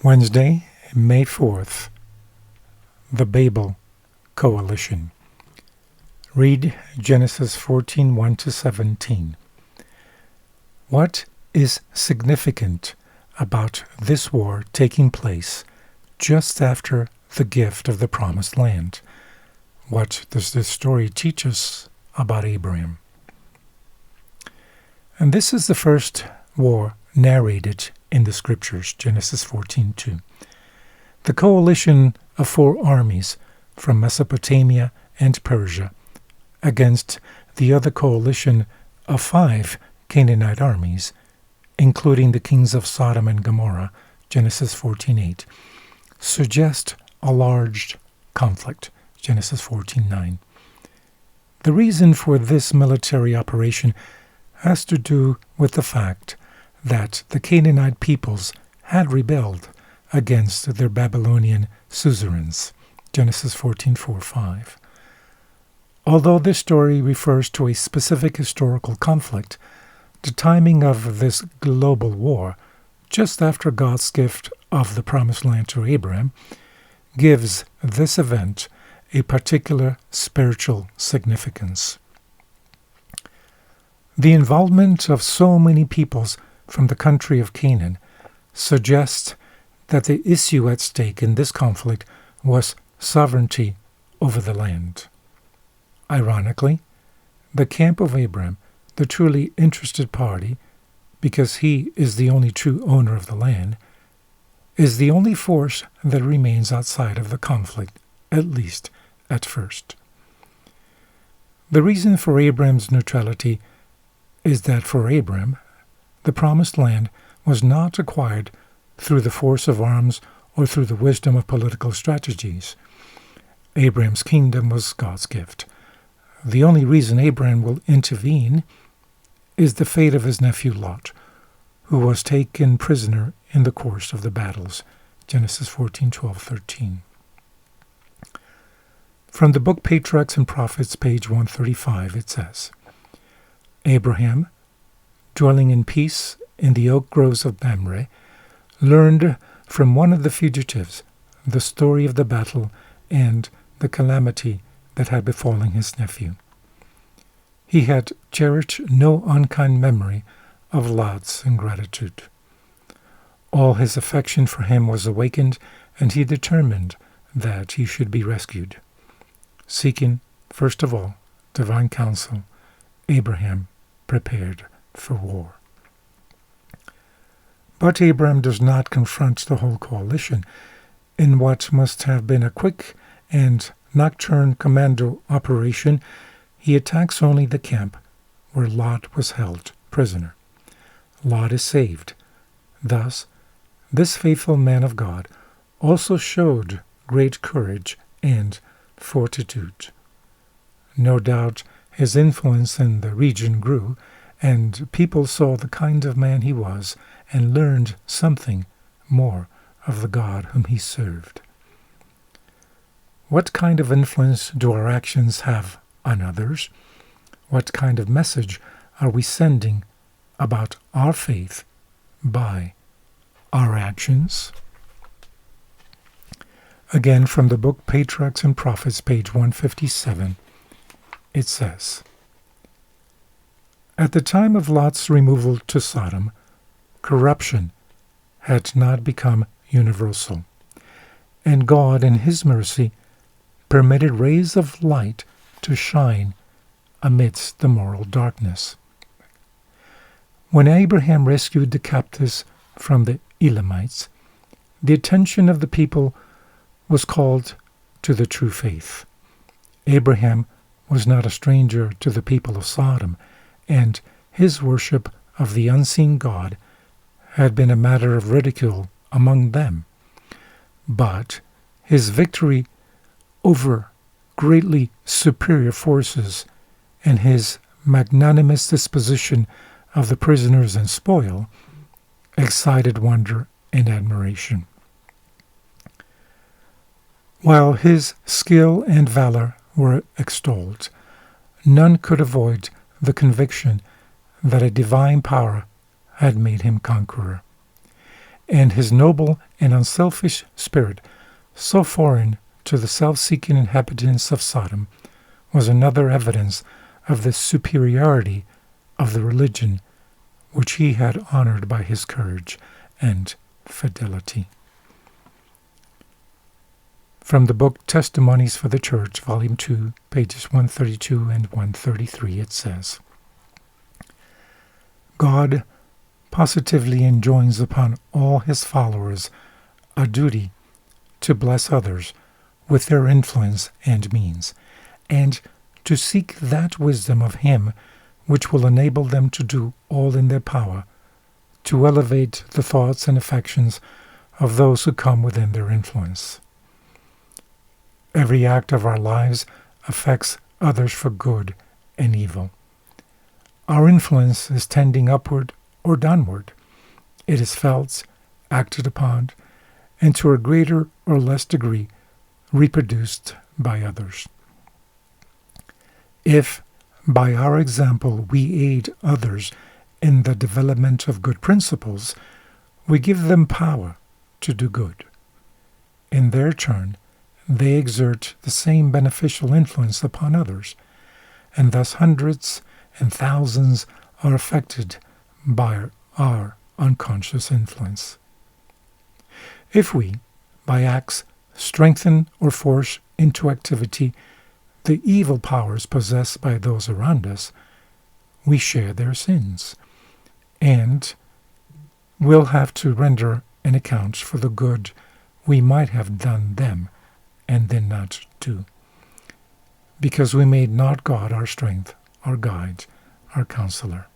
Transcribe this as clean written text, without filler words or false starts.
Wednesday, May 4th, the Babel Coalition. Read Genesis 14:1-17. What is significant about this war taking place just after the gift of the Promised Land? What does this story teach us about Abraham? And this is the first war narrated in the Scriptures, Genesis 14:2. The coalition of 4 armies from Mesopotamia and Persia against the other coalition of 5 Canaanite armies, including the kings of Sodom and Gomorrah, Genesis 14:8, suggest a large conflict, Genesis 14:9. The reason for this military operation has to do with the fact that the Canaanite peoples had rebelled against their Babylonian suzerains, Genesis 14:4-5. Although this story refers to a specific historical conflict, the timing of this global war, just after God's gift of the Promised Land to Abraham, gives this event a particular spiritual significance. The involvement of so many peoples from the country of Canaan suggests that the issue at stake in this conflict was sovereignty over the land. Ironically, the camp of Abraham, the truly interested party, because he is the only true owner of the land, is the only force that remains outside of the conflict, at least at first. The reason for Abraham's neutrality is that for Abraham, the Promised Land was not acquired through the force of arms or through the wisdom of political strategies. Abraham's kingdom was God's gift. The only reason Abraham will intervene is the fate of his nephew Lot, who was taken prisoner in the course of the battles, Genesis 14:12-13. From the book Patriarchs and Prophets, page 135, it says, Abraham, dwelling in peace in the oak groves of Mamre, learned from one of the fugitives the story of the battle and the calamity that had befallen his nephew. He had cherished no unkind memory of Lot's ingratitude. All his affection for him was awakened, and he determined that he should be rescued. Seeking, first of all, divine counsel, Abraham prepared for war. But Abraham does not confront the whole coalition in what must have been a quick and nocturne commando operation. He attacks only the camp where Lot was held prisoner. Lot is saved. Thus, this faithful man of God also showed great courage and fortitude. No doubt his influence in the region grew, and people saw the kind of man he was and learned something more of the God whom he served. What kind of influence do our actions have on others? What kind of message are we sending about our faith by our actions? Again, from the book Patriarchs and Prophets, page 157, it says, At the time of Lot's removal to Sodom, corruption had not become universal, and God, in his mercy, permitted rays of light to shine amidst the moral darkness. When Abraham rescued the captives from the Elamites, the attention of the people was called to the true faith. Abraham was not a stranger to the people of Sodom, and his worship of the unseen God had been a matter of ridicule among them. But his victory over greatly superior forces and his magnanimous disposition of the prisoners and spoil excited wonder and admiration. While his skill and valor were extolled, none could avoid the conviction that a divine power had made him conqueror. and his noble and unselfish spirit, so foreign to the self-seeking inhabitants of Sodom, was another evidence of the superiority of the religion which he had honored by his courage and fidelity. From the book Testimonies for the Church, Volume 2, pages 132 and 133, it says, God positively enjoins upon all his followers a duty to bless others with their influence and means, and to seek that wisdom of him which will enable them to do all in their power to elevate the thoughts and affections of those who come within their influence. Every act of our lives affects others for good and evil. Our influence is tending upward or downward. It is felt, acted upon, and to a greater or less degree reproduced by others. If, by our example, we aid others in the development of good principles, we give them power to do good. In their turn, they exert the same beneficial influence upon others, and thus hundreds and thousands are affected by our unconscious influence. If we, by acts, strengthen or force into activity the evil powers possessed by those around us, we share their sins, and will have to render an account for the good we might have done them and did not do, because we made not God our strength, our guide, our counselor.